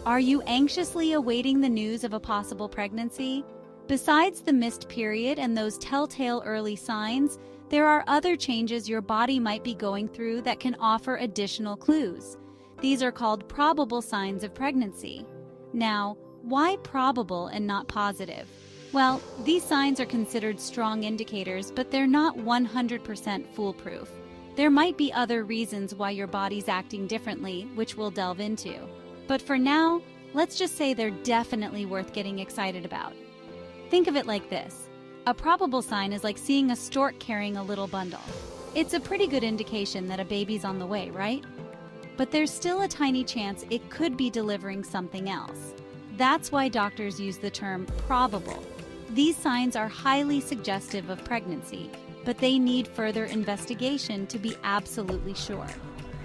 Are you anxiously awaiting the news of a possible pregnancy? Besides the missed period and those telltale early signs, there are other changes your body might be going through that can offer additional clues. These are called probable signs of pregnancy. Now, why probable and not positive? Well, these signs are considered strong indicators, but they're not 100% foolproof. There might be other reasons why your body's acting differently, which we'll delve into. But for now, let's just say they're definitely worth getting excited about. Think of it like this. A probable sign is like seeing a stork carrying a little bundle. It's a pretty good indication that a baby's on the way, right? But there's still a tiny chance it could be delivering something else. That's why doctors use the term probable. These signs are highly suggestive of pregnancy, but they need further investigation to be absolutely sure.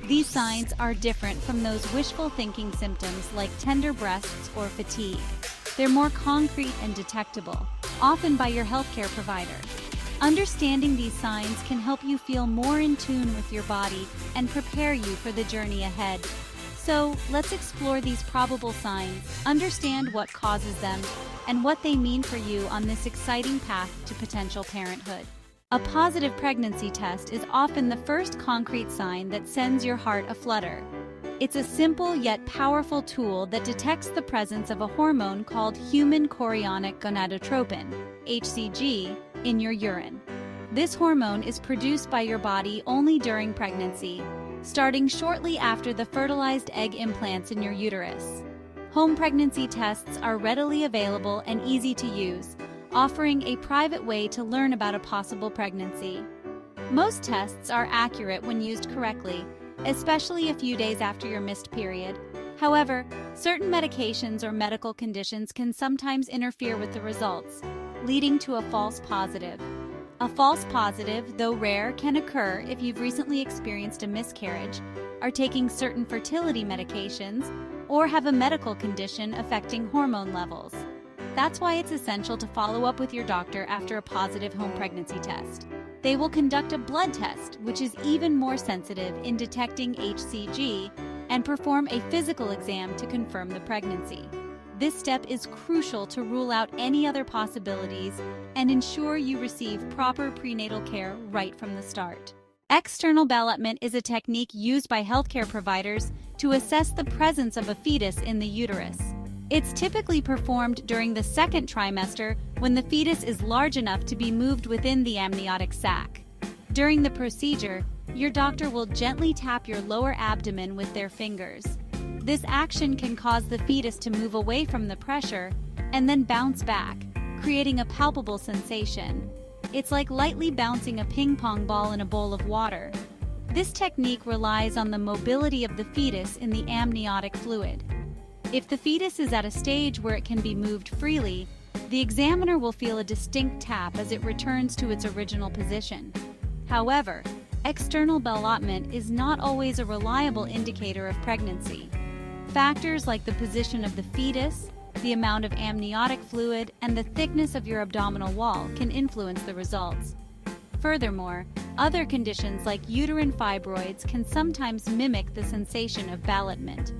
These signs are different from those wishful thinking symptoms like tender breasts or fatigue. They're more concrete and detectable, often by your healthcare provider. Understanding these signs can help you feel more in tune with your body and prepare you for the journey ahead. So, let's explore these probable signs, understand what causes them, and what they mean for you on this exciting path to potential parenthood. A positive pregnancy test is often the first concrete sign that sends your heart aflutter. It's a simple yet powerful tool that detects the presence of a hormone called human chorionic gonadotropin, HCG, in your urine. This hormone is produced by your body only during pregnancy, starting shortly after the fertilized egg implants in your uterus. Home pregnancy tests are readily available and easy to use, offering a private way to learn about a possible pregnancy. Most tests are accurate when used correctly, especially a few days after your missed period. However, certain medications or medical conditions can sometimes interfere with the results, leading to a false positive. A false positive, though rare, can occur if you've recently experienced a miscarriage, are taking certain fertility medications, or have a medical condition affecting hormone levels. That's why it's essential to follow up with your doctor after a positive home pregnancy test. They will conduct a blood test, which is even more sensitive in detecting HCG, and perform a physical exam to confirm the pregnancy. This step is crucial to rule out any other possibilities and ensure you receive proper prenatal care right from the start. External ballotment is a technique used by healthcare providers to assess the presence of a fetus in the uterus. It's typically performed during the second trimester when the fetus is large enough to be moved within the amniotic sac. During the procedure, your doctor will gently tap your lower abdomen with their fingers. This action can cause the fetus to move away from the pressure and then bounce back, creating a palpable sensation. It's like lightly bouncing a ping pong ball in a bowl of water. This technique relies on the mobility of the fetus in the amniotic fluid. If the fetus is at a stage where it can be moved freely, the examiner will feel a distinct tap as it returns to its original position. However, external ballotment is not always a reliable indicator of pregnancy. Factors like the position of the fetus, the amount of amniotic fluid, and the thickness of your abdominal wall can influence the results. Furthermore, other conditions like uterine fibroids can sometimes mimic the sensation of ballotment.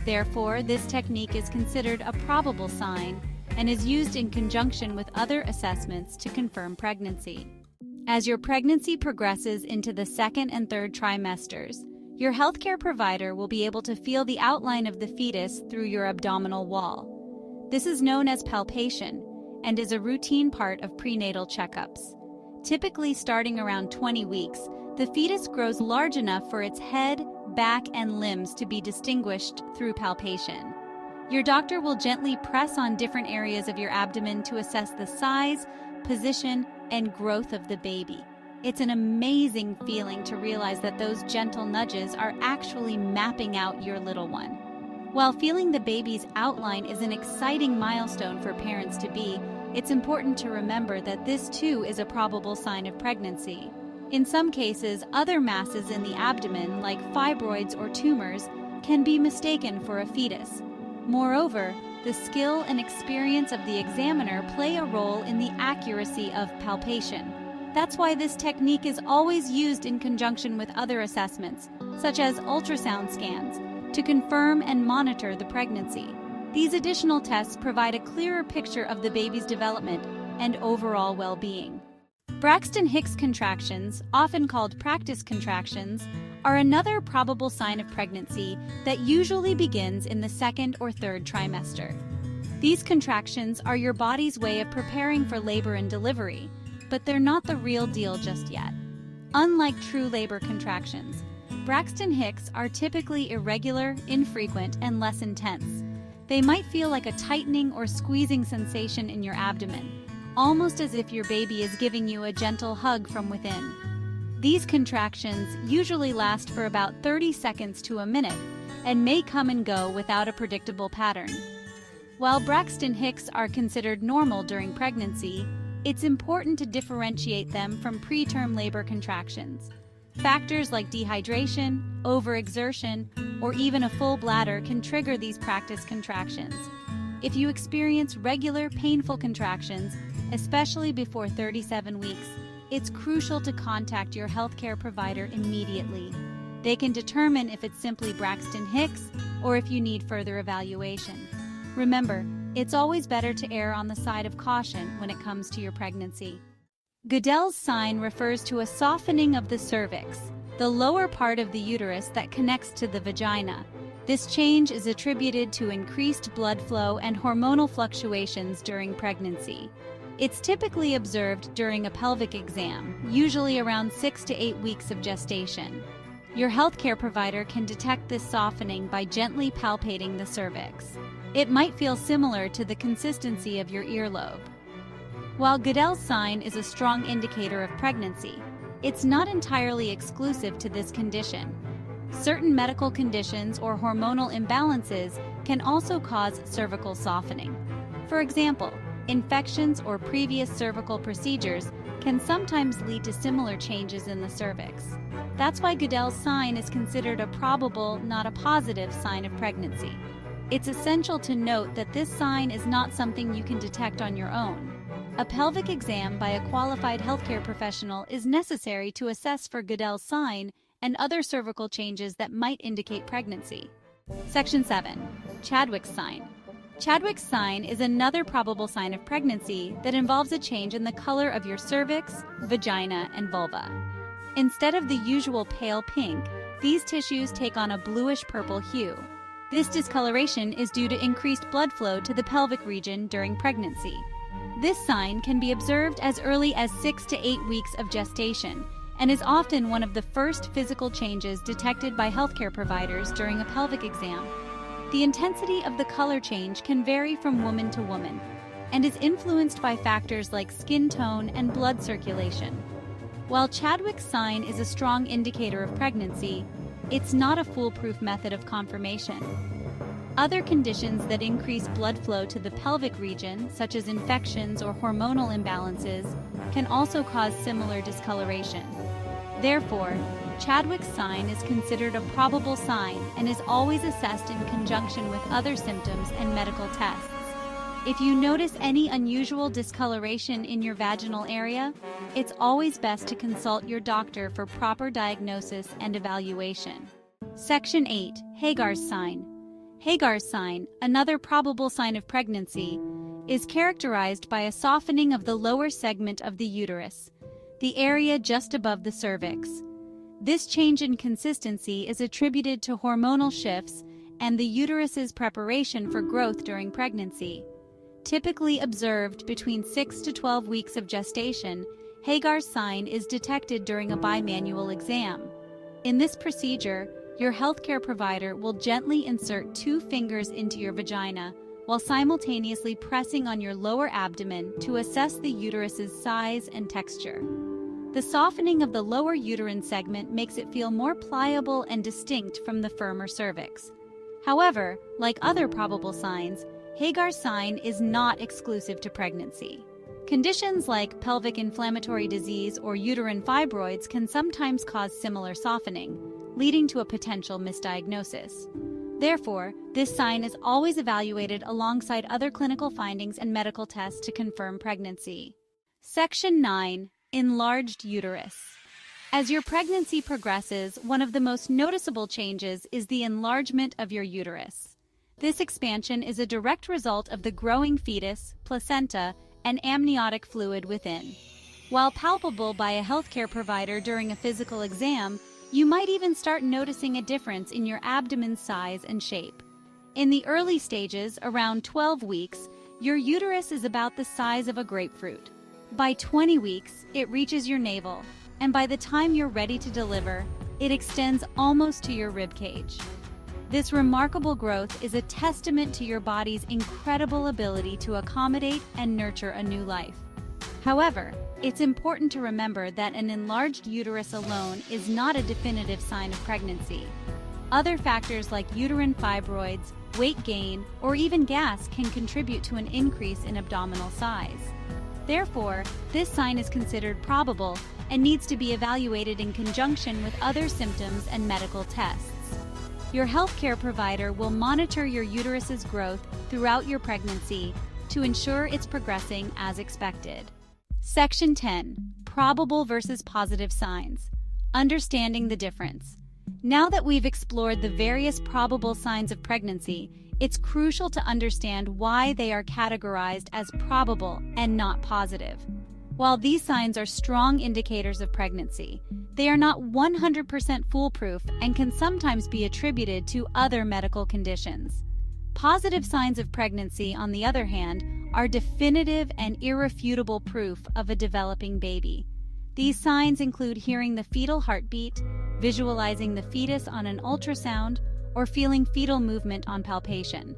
Therefore, this technique is considered a probable sign and is used in conjunction with other assessments to confirm pregnancy. As your pregnancy progresses into the second and third trimesters, your healthcare provider will be able to feel the outline of the fetus through your abdominal wall. This is known as palpation and is a routine part of prenatal checkups. Typically starting around 20 weeks, the fetus grows large enough for its head, back, and limbs to be distinguished through palpation. Your doctor will gently press on different areas of your abdomen to assess the size, position, and growth of the baby. It's an amazing feeling to realize that those gentle nudges are actually mapping out your little one. While feeling the baby's outline is an exciting milestone for parents-to-be, it's important to remember that this too is a probable sign of pregnancy. In some cases, other masses in the abdomen, like fibroids or tumors, can be mistaken for a fetus. Moreover, the skill and experience of the examiner play a role in the accuracy of palpation. That's why this technique is always used in conjunction with other assessments, such as ultrasound scans, to confirm and monitor the pregnancy. These additional tests provide a clearer picture of the baby's development and overall well-being. Braxton Hicks contractions, often called practice contractions, are another probable sign of pregnancy that usually begins in the second or third trimester. These contractions are your body's way of preparing for labor and delivery, but they're not the real deal just yet. Unlike true labor contractions, Braxton Hicks are typically irregular, infrequent, and less intense. They might feel like a tightening or squeezing sensation in your abdomen, almost as if your baby is giving you a gentle hug from within. These contractions usually last for about 30 seconds to a minute and may come and go without a predictable pattern. While Braxton Hicks are considered normal during pregnancy, it's important to differentiate them from preterm labor contractions. Factors like dehydration, overexertion, or even a full bladder can trigger these practice contractions. If you experience regular, painful contractions, especially before 37 weeks, it's crucial to contact your healthcare provider immediately. They can determine if it's simply Braxton Hicks or if you need further evaluation. Remember, it's always better to err on the side of caution when it comes to your pregnancy. Goodell's sign refers to a softening of the cervix, the lower part of the uterus that connects to the vagina. This change is attributed to increased blood flow and hormonal fluctuations during pregnancy. It's typically observed during a pelvic exam, usually around 6 to 8 weeks of gestation. Your healthcare provider can detect this softening by gently palpating the cervix. It might feel similar to the consistency of your earlobe. While Goodell's sign is a strong indicator of pregnancy, it's not entirely exclusive to this condition. Certain medical conditions or hormonal imbalances can also cause cervical softening. For example, infections or previous cervical procedures can sometimes lead to similar changes in the cervix. That's why Goodell's sign is considered a probable, not a positive, sign of pregnancy. It's essential to note that this sign is not something you can detect on your own. A pelvic exam by a qualified healthcare professional is necessary to assess for Goodell's sign and other cervical changes that might indicate pregnancy. Section 7. Chadwick's sign. Chadwick's sign is another probable sign of pregnancy that involves a change in the color of your cervix, vagina, and vulva. Instead of the usual pale pink, these tissues take on a bluish-purple hue. This discoloration is due to increased blood flow to the pelvic region during pregnancy. This sign can be observed as early as 6 to 8 weeks of gestation and is often one of the first physical changes detected by healthcare providers during a pelvic exam. The intensity of the color change can vary from woman to woman and is influenced by factors like skin tone and blood circulation. While Chadwick's sign is a strong indicator of pregnancy, it's not a foolproof method of confirmation. Other conditions that increase blood flow to the pelvic region, such as infections or hormonal imbalances, can also cause similar discoloration. Therefore, Chadwick's sign is considered a probable sign and is always assessed in conjunction with other symptoms and medical tests. If you notice any unusual discoloration in your vaginal area, it's always best to consult your doctor for proper diagnosis and evaluation. Section 8. Hagar's sign. Hagar's sign, another probable sign of pregnancy, is characterized by a softening of the lower segment of the uterus, the area just above the cervix. This change in consistency is attributed to hormonal shifts and the uterus's preparation for growth during pregnancy. Typically observed between 6 to 12 weeks of gestation, Hagar's sign is detected during a bimanual exam. In this procedure, your healthcare provider will gently insert 2 fingers into your vagina while simultaneously pressing on your lower abdomen to assess the uterus's size and texture. The softening of the lower uterine segment makes it feel more pliable and distinct from the firmer cervix. However, like other probable signs, Hagar's sign is not exclusive to pregnancy. Conditions like pelvic inflammatory disease or uterine fibroids can sometimes cause similar softening, leading to a potential misdiagnosis. Therefore, this sign is always evaluated alongside other clinical findings and medical tests to confirm pregnancy. Section 9. Enlarged uterus. As your pregnancy progresses, one of the most noticeable changes is the enlargement of your uterus. This expansion is a direct result of the growing fetus, placenta, and amniotic fluid within. While palpable by a healthcare provider during a physical exam, you might even start noticing a difference in your abdomen's size and shape. In the early stages, around 12 weeks, your uterus is about the size of a grapefruit. By 20 weeks, it reaches your navel, and by the time you're ready to deliver, it extends almost to your rib cage. This remarkable growth is a testament to your body's incredible ability to accommodate and nurture a new life. However, it's important to remember that an enlarged uterus alone is not a definitive sign of pregnancy. Other factors like uterine fibroids, weight gain, or even gas can contribute to an increase in abdominal size. Therefore, this sign is considered probable and needs to be evaluated in conjunction with other symptoms and medical tests. Your healthcare provider will monitor your uterus's growth throughout your pregnancy to ensure it's progressing as expected. Section 10. Probable versus positive signs. Understanding the difference. Now that we've explored the various probable signs of pregnancy, it's crucial to understand why they are categorized as probable and not positive. While these signs are strong indicators of pregnancy, they are not 100% foolproof and can sometimes be attributed to other medical conditions. Positive signs of pregnancy, on the other hand, are definitive and irrefutable proof of a developing baby. These signs include hearing the fetal heartbeat, visualizing the fetus on an ultrasound, or feeling fetal movement on palpation.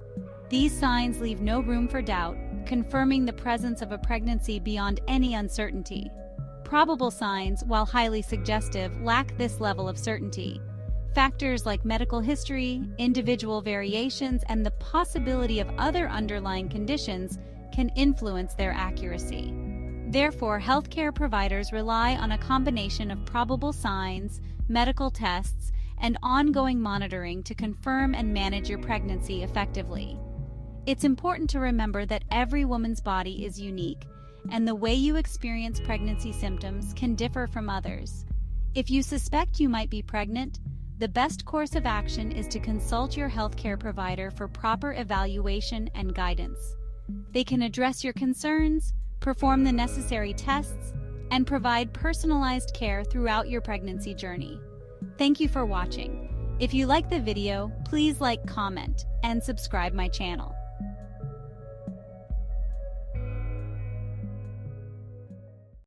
These signs leave no room for doubt, confirming the presence of a pregnancy beyond any uncertainty. Probable signs, while highly suggestive, lack this level of certainty. Factors like medical history, individual variations, and the possibility of other underlying conditions can influence their accuracy. Therefore, healthcare providers rely on a combination of probable signs, medical tests, and ongoing monitoring to confirm and manage your pregnancy effectively. It's important to remember that every woman's body is unique, and the way you experience pregnancy symptoms can differ from others. If you suspect you might be pregnant, the best course of action is to consult your healthcare provider for proper evaluation and guidance. They can address your concerns, perform the necessary tests, and provide personalized care throughout your pregnancy journey. Thank you for watching. If you like the video, please like, comment, and subscribe my channel.